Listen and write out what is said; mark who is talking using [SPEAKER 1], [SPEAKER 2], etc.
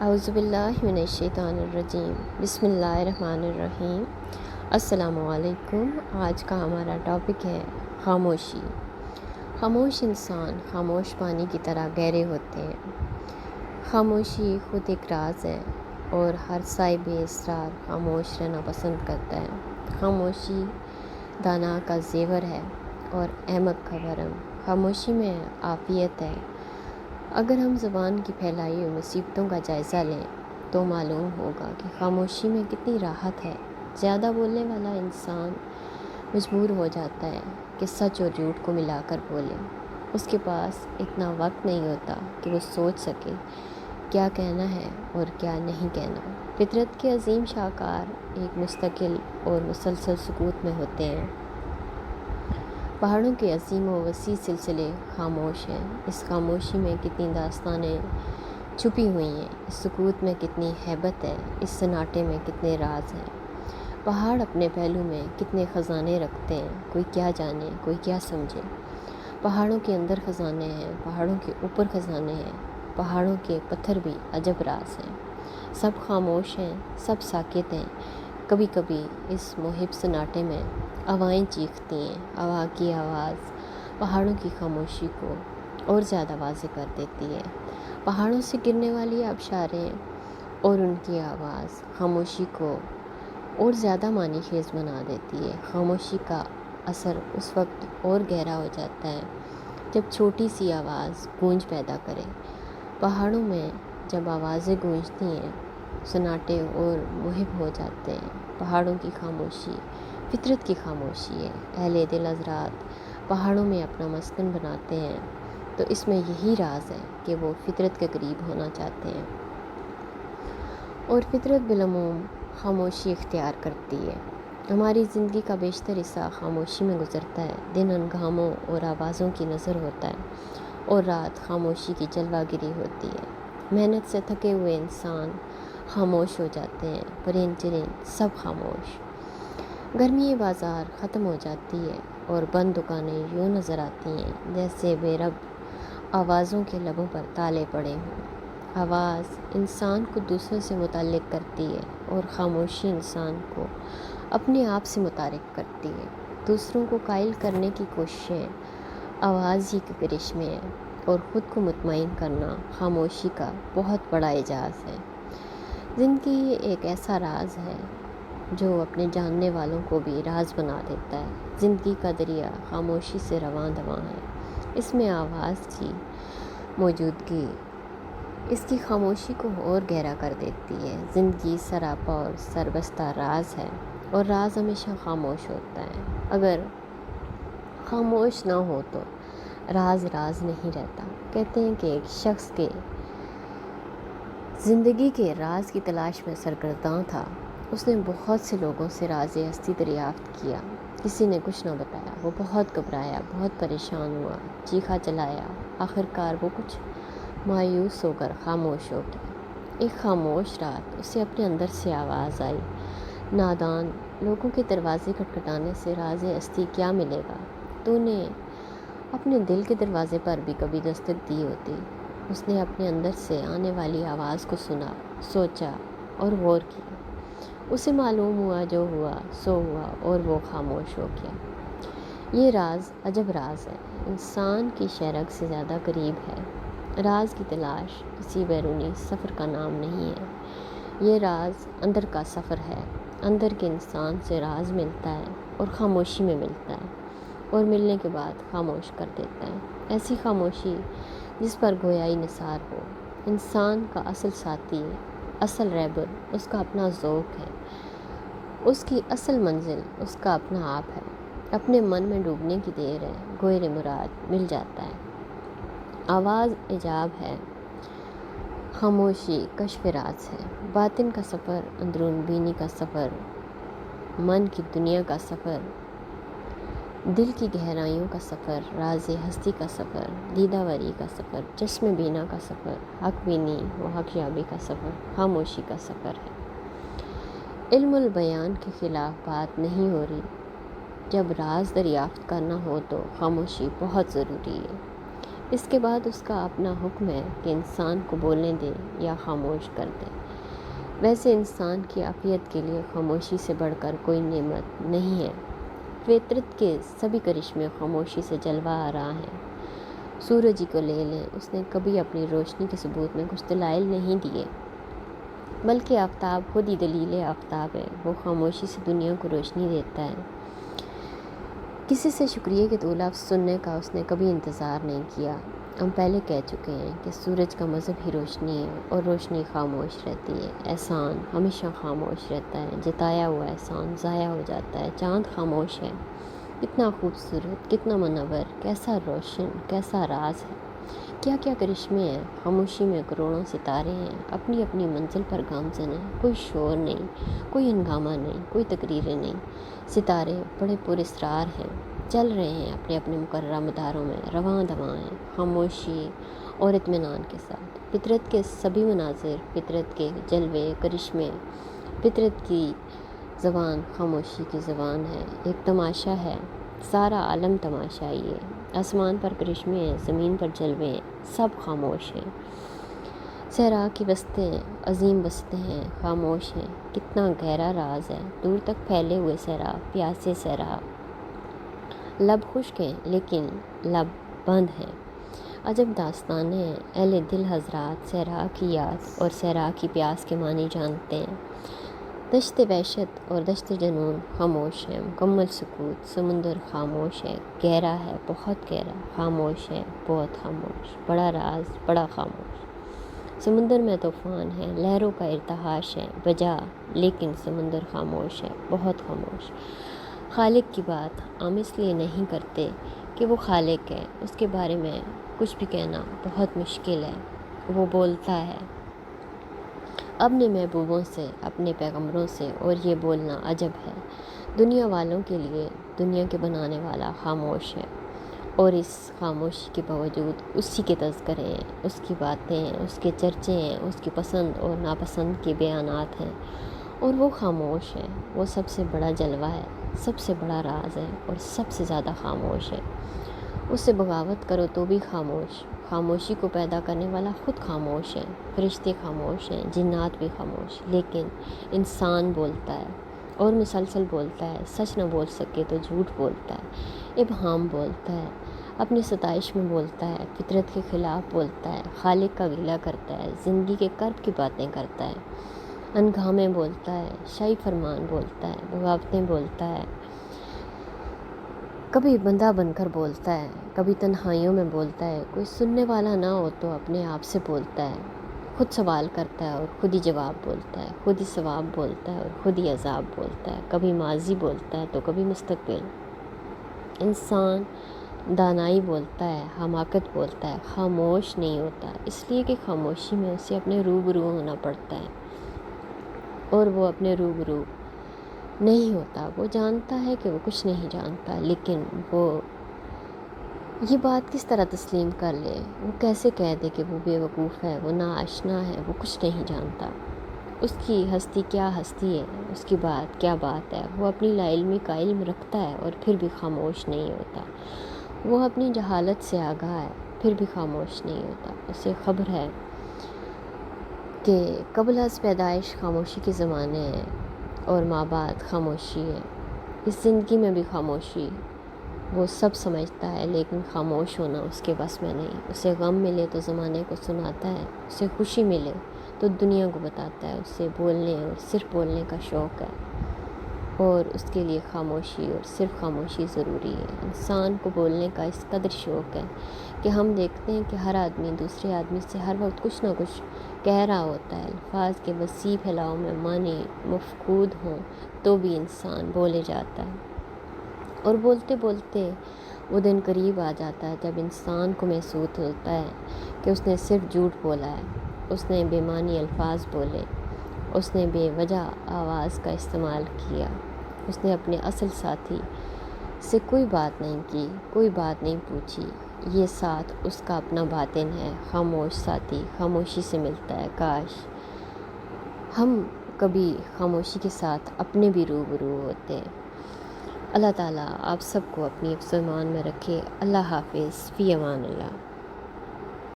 [SPEAKER 1] اعوذ باللہ من الشیطان الرجیم بسم اللہ الرحمن الرحیم۔ السلام علیکم۔ آج کا ہمارا ٹاپک ہے خاموشی۔ خاموش انسان خاموش پانی کی طرح گہرے ہوتے ہیں۔ خاموشی خود ایک راز ہے اور ہر صاحب اسرار خاموش رہنا پسند کرتا ہے۔ خاموشی دانا کا زیور ہے اور احمق کا بھرم۔ خاموشی میں عافیت ہے۔ اگر ہم زبان کی پھیلائی ہوئی مصیبتوں کا جائزہ لیں تو معلوم ہوگا کہ خاموشی میں کتنی راحت ہے۔ زیادہ بولنے والا انسان مجبور ہو جاتا ہے کہ سچ اور جھوٹ کو ملا کر بولے۔ اس کے پاس اتنا وقت نہیں ہوتا کہ وہ سوچ سکے کیا کہنا ہے اور کیا نہیں کہنا۔ فطرت کے عظیم شاہکار ایک مستقل اور مسلسل سکوت میں ہوتے ہیں۔ پہاڑوں کے عظیم و وسیع سلسلے خاموش ہیں۔ اس خاموشی میں کتنی داستانیں چھپی ہوئی ہیں، اس سکوت میں کتنی ہیبت ہے، اس سناٹے میں کتنے راز ہیں۔ پہاڑ اپنے پہلو میں کتنے خزانے رکھتے ہیں، کوئی کیا جانے، کوئی کیا سمجھے۔ پہاڑوں کے اندر خزانے ہیں، پہاڑوں کے اوپر خزانے ہیں، پہاڑوں کے پتھر بھی عجب راز ہیں۔ سب خاموش ہیں، سب ساکت ہیں۔ کبھی کبھی اس محب سناٹے میں ہوائیں چیختی ہیں۔ ہوا کی آواز پہاڑوں کی خاموشی کو اور زیادہ واضح کر دیتی ہے۔ پہاڑوں سے گرنے والی آبشاریں اور ان کی آواز خاموشی کو اور زیادہ معنی خیز بنا دیتی ہے۔ خاموشی کا اثر اس وقت اور گہرا ہو جاتا ہے جب چھوٹی سی آواز گونج پیدا کرے۔ پہاڑوں میں جب آوازیں گونجتی ہیں، سناٹے اور محب ہو جاتے ہیں۔ پہاڑوں کی خاموشی فطرت کی خاموشی ہے۔ اہل دل حضرات پہاڑوں میں اپنا مسکن بناتے ہیں تو اس میں یہی راز ہے کہ وہ فطرت کے قریب ہونا چاہتے ہیں، اور فطرت بالعموم خاموشی اختیار کرتی ہے۔ ہماری زندگی کا بیشتر حصہ خاموشی میں گزرتا ہے۔ دن ہنگاموں اور آوازوں کی نظر ہوتا ہے اور رات خاموشی کی جلوہ گری ہوتی ہے۔ محنت سے تھکے ہوئے انسان خاموش ہو جاتے ہیں، پرند چرند سب خاموش۔ گرمی بازار ختم ہو جاتی ہے اور بند دکانیں یوں نظر آتی ہیں جیسے بے رب آوازوں کے لبوں پر تالے پڑے ہوں۔ آواز انسان کو دوسروں سے متعلق کرتی ہے اور خاموشی انسان کو اپنے آپ سے متعارف کرتی ہے۔ دوسروں کو قائل کرنے کی کوششیں آواز ہی کے کرشمے ہیں، اور خود کو مطمئن کرنا خاموشی کا بہت بڑا اعجاز ہے۔ زندگی ایک ایسا راز ہے جو اپنے جاننے والوں کو بھی راز بنا دیتا ہے۔ زندگی کا دریا خاموشی سے رواں دواں ہے۔ اس میں آواز کی موجودگی اس کی خاموشی کو اور گہرا کر دیتی ہے۔ زندگی سراپا اور سربستہ راز ہے، اور راز ہمیشہ خاموش ہوتا ہے۔ اگر خاموش نہ ہو تو راز راز نہیں رہتا۔ کہتے ہیں کہ ایک شخص کے زندگی کے راز کی تلاش میں سرگرداں تھا۔ اس نے بہت سے لوگوں سے راز ہستی دریافت کیا، کسی نے کچھ نہ بتایا۔ وہ بہت گھبرایا، بہت پریشان ہوا، چیخا چلایا۔ آخرکار وہ کچھ مایوس ہو کر خاموش ہو گیا۔ ایک خاموش رات اسے اپنے اندر سے آواز آئی، نادان، لوگوں کے دروازے کھٹکھٹانے سے راز ہستی کیا ملے گا؟ تو نے اپنے دل کے دروازے پر بھی کبھی دستک دی ہوتی۔ اس نے اپنے اندر سے آنے والی آواز کو سنا، سوچا اور غور کیا۔ اسے معلوم ہوا جو ہوا سو ہوا اور وہ خاموش ہو گیا۔ یہ راز عجب راز ہے، انسان کی شہرگ سے زیادہ قریب ہے۔ راز کی تلاش کسی بیرونی سفر کا نام نہیں ہے، یہ راز اندر کا سفر ہے۔ اندر کے انسان سے راز ملتا ہے اور خاموشی میں ملتا ہے، اور ملنے کے بعد خاموش کر دیتا ہے۔ ایسی خاموشی جس پر گویائی نثار ہو۔ انسان کا اصل ساتھی، اصل رہبر اس کا اپنا ذوق ہے، اس کی اصل منزل اس کا اپنا آپ ہے۔ اپنے من میں ڈوبنے کی دیر ہے، گوہر مراد مل جاتا ہے۔ آواز ایجاب ہے، خاموشی کشف راز ہے۔ باطن کا سفر، اندرون بینی کا سفر، من کی دنیا کا سفر، دل کی گہرائیوں کا سفر، راز ہستی کا سفر، دیدہ وری کا سفر، چشم بینا کا سفر، حق بینی و حق یابی کا سفر، خاموشی کا سفر ہے۔ علم البیان کے خلاف بات نہیں ہو رہی۔ جب راز دریافت کرنا ہو تو خاموشی بہت ضروری ہے۔ اس کے بعد اس کا اپنا حکم ہے کہ انسان کو بولنے دے یا خاموش کر دے۔ ویسے انسان کی عافیت کے لیے خاموشی سے بڑھ کر کوئی نعمت نہیں ہے۔ فطرت کے سبھی کرشمے خاموشی سے جلوہ آرا ہیں۔ سورج ہی کو لے لیں، اس نے کبھی اپنی روشنی کے ثبوت میں کچھ دلائل نہیں دیے، بلکہ آفتاب خود ہی دلیل آفتاب ہے۔ وہ خاموشی سے دنیا کو روشنی دیتا ہے۔ کسی سے شکریہ کے 2 لفظ سننے کا اس نے کبھی انتظار نہیں کیا۔ ہم پہلے کہہ چکے ہیں کہ سورج کا مذہب ہی روشنی ہے، اور روشنی خاموش رہتی ہے۔ احسان ہمیشہ خاموش رہتا ہے، جتایا ہوا احسان ضائع ہو جاتا ہے۔ چاند خاموش ہے، کتنا خوبصورت، کتنا منور، کیسا روشن، کیسا راز ہے، کیا کیا کرشمے ہیں۔ خاموشی میں کروڑوں ستارے ہیں، اپنی اپنی منزل پر گامزن ہیں، کوئی شور نہیں، کوئی ہنگامہ نہیں، کوئی تقریریں نہیں۔ ستارے بڑے پراسرار ہیں، چل رہے ہیں اپنے اپنے مقررہ مداروں میں، رواں دواں ہیں، خاموشی اور اطمینان کے ساتھ۔ فطرت کے سبھی مناظر، فطرت کے جلوے کرشمے، فطرت کی زبان خاموشی کی زبان ہے۔ ایک تماشا ہے، سارا عالم تماشائی ہے۔ آسمان پر کرشمے ہیں، زمین پر جلوے ہیں، سب خاموش ہیں۔ صحرا کی وسطیں عظیم وسطیں ہیں، خاموش ہیں۔ کتنا گہرا راز ہے، دور تک پھیلے ہوئے صحرا، پیاسے صحرا، لب خشک ہیں لیکن لب بند ہیں۔ عجب داستانیں ہیں۔ اہل دل حضرات صحرا کی یاد اور صحرا کی پیاس کے معنی جانتے ہیں۔ دشت وحشت اور دشت جنون خاموش ہے، مکمل سکوت۔ سمندر خاموش ہے، گہرا ہے، بہت گہرا، خاموش ہے، بہت خاموش، بڑا راز، بڑا خاموش۔ سمندر میں طوفان ہے، لہروں کا ارتعاش ہے، بجا، لیکن سمندر خاموش ہے، بہت خاموش۔ خالق کی بات ہم اس لیے نہیں کرتے کہ وہ خالق ہے، اس کے بارے میں کچھ بھی کہنا بہت مشکل ہے۔ وہ بولتا ہے اپنے محبوبوں سے، اپنے پیغمبروں سے، اور یہ بولنا عجب ہے۔ دنیا والوں کے لیے دنیا کے بنانے والا خاموش ہے، اور اس خاموشی کے باوجود اسی کے تذکرے ہیں، اس کی باتیں ہیں، اس کے چرچے ہیں، اس کی پسند اور ناپسند کے بیانات ہیں، اور وہ خاموش ہے۔ وہ سب سے بڑا جلوہ ہے، سب سے بڑا راز ہے، اور سب سے زیادہ خاموش ہے۔ اس سے بغاوت کرو تو بھی خاموش۔ خاموشی کو پیدا کرنے والا خود خاموش ہے۔ فرشتے خاموش ہیں، جنات بھی خاموش، لیکن انسان بولتا ہے، اور مسلسل بولتا ہے۔ سچ نہ بول سکے تو جھوٹ بولتا ہے، ابہام بولتا ہے، اپنی ستائش میں بولتا ہے، فطرت کے خلاف بولتا ہے، خالق کا گلہ کرتا ہے، زندگی کے کرب کی باتیں کرتا ہے، انگامیں بولتا ہے، شاہی فرمان بولتا ہے، بغاوتیں بولتا ہے، کبھی بندہ بن کر بولتا ہے، کبھی تنہائیوں میں بولتا ہے۔ کوئی سننے والا نہ ہو تو اپنے آپ سے بولتا ہے، خود سوال کرتا ہے اور خود ہی جواب بولتا ہے، خود ہی ثواب بولتا ہے اور خود ہی عذاب بولتا ہے، کبھی ماضی بولتا ہے تو کبھی مستقبل۔ انسان دانائی بولتا ہے، حماقت بولتا ہے، خاموش نہیں ہوتا، اس لیے کہ خاموشی میں اسے اپنے روبرو ہونا پڑتا ہے، اور وہ اپنے روبرو نہیں ہوتا۔ وہ جانتا ہے کہ وہ کچھ نہیں جانتا، لیکن وہ یہ بات کس طرح تسلیم کر لے؟ وہ کیسے کہہ دے کہ وہ بے وقوف ہے، وہ ناآشنا ہے، وہ کچھ نہیں جانتا؟ اس کی ہستی کیا ہستی ہے، اس کی بات کیا بات ہے؟ وہ اپنی لا علمی کا علم رکھتا ہے اور پھر بھی خاموش نہیں ہوتا۔ وہ اپنی جہالت سے آگاہ ہے، پھر بھی خاموش نہیں ہوتا۔ اسے خبر ہے کہ قبل از پیدائش خاموشی کے زمانے ہیں، اور ماں بعد خاموشی ہے۔ اس زندگی میں بھی خاموشی وہ سب سمجھتا ہے، لیکن خاموش ہونا اس کے بس میں نہیں۔ اسے غم ملے تو زمانے کو سناتا ہے، اسے خوشی ملے تو دنیا کو بتاتا ہے۔ اسے بولنے اور صرف بولنے کا شوق ہے، اور اس کے لیے خاموشی اور صرف خاموشی ضروری ہے۔ انسان کو بولنے کا اس قدر شوق ہے کہ ہم دیکھتے ہیں کہ ہر آدمی دوسرے آدمی سے ہر وقت کچھ نہ کچھ کہہ رہا ہوتا ہے۔ الفاظ کے وسیع پھیلاؤ میں معنی مفقود ہوں تو بھی انسان بولے جاتا ہے، اور بولتے بولتے وہ دن قریب آ جاتا ہے جب انسان کو محسوس ہوتا ہے کہ اس نے صرف جھوٹ بولا ہے، اس نے بے معنی الفاظ بولے، اس نے بے وجہ آواز کا استعمال کیا، اس نے اپنے اصل ساتھی سے کوئی بات نہیں کی، کوئی بات نہیں پوچھی۔ یہ ساتھ اس کا اپنا باطن ہے، خاموش ساتھی خاموشی سے ملتا ہے۔ کاش ہم کبھی خاموشی کے ساتھ اپنے بھی روبرو ہوتے۔ اللہ تعالیٰ آپ سب کو اپنی حفظ و ایمان میں رکھے۔ اللہ حافظ، فی امان اللہ۔